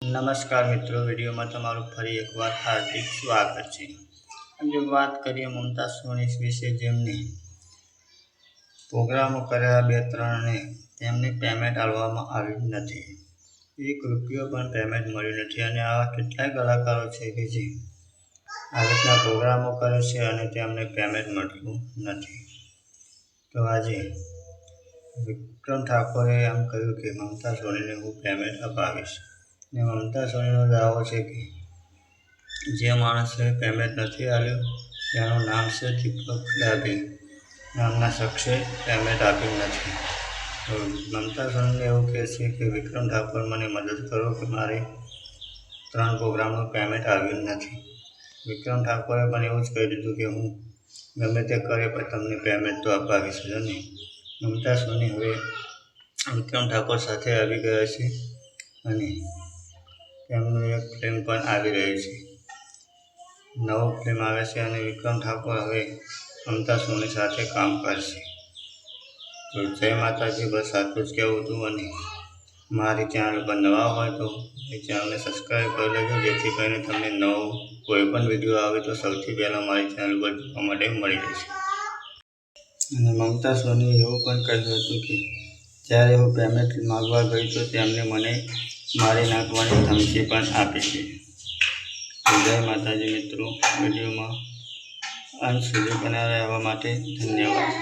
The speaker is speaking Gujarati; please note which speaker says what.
Speaker 1: નમસ્કાર મિત્રો, વિડીયોમાં તમારું ફરી એકવાર હાર્દિક સ્વાગત છે। આજે વાત કરીએ મમતા સોની વિશે, જેમને પ્રોગ્રામો કર્યા 2-3 અને તેમને પેમેન્ટ આપવામાં આવ્યું નથી। 1 રૂપિયો પણ પેમેન્ટ મળ્યું નથી અને આવા કેટલાય કલાકારો છે કે જે આ રીતના પ્રોગ્રામો કરે છે અને તેમને પેમેન્ટ મળતું નથી। તો આજે વિક્રમ ઠાકોરે એમ કહ્યું કે મમતા સોનીને હું પેમેન્ટ અપાવીશ। ને મમતા સોનીનો દાવો છે કે જે માણસે પેમેન્ટ નથી આપ્યું તેનું નામ છે દીપક ડાભી નામના શખ્સે પેમેન્ટ આપ્યું નથી। તો મમતા સોનીને એવું કહે છે કે વિક્રમ ઠાકોર મને મદદ કરો કે મારે 3 પ્રોગ્રામનું પેમેન્ટ આવ્યું નથી। વિક્રમ ઠાકોરે પણ એવું જ કહી દીધું કે હું ગમે તે કરે પણ તમને પેમેન્ટ તો અપાવીશ જ નહીં। મમતા સોની હવે વિક્રમ ઠાકોર સાથે આવી ગયા છે અને તેમનું એક ફિલ્મ પણ આવી રહી છે, નવું ફિલ્મ આવે છે અને વિક્રમ ઠાકોર હવે મમતા સોની સાથે કામ કરશે। તો જય માતાજી, બસ આટલું જ કહેવું હતું। અને મારી ચેનલ પર નવા હોય તો એ ચેનલને સબસ્ક્રાઈબ કરી લેજો, જેથી કરીને તમને નવો કોઈ પણ વિડીયો આવે તો સૌથી પહેલાં મારી ચેનલ પર જોવા માટે મળી રહેશે। અને મમતા સોનીએ એવું પણ કહ્યું હતું કે જ્યારે હું પેમેન્ટ માગવા ગઈ તો તેમને મને મારી નાખવાની ધમકી પણ આપી છે। જય માતાજી મિત્રો, વિડીયોમાં અંત સુધી બન્યા રહેવા માટે ધન્યવાદ।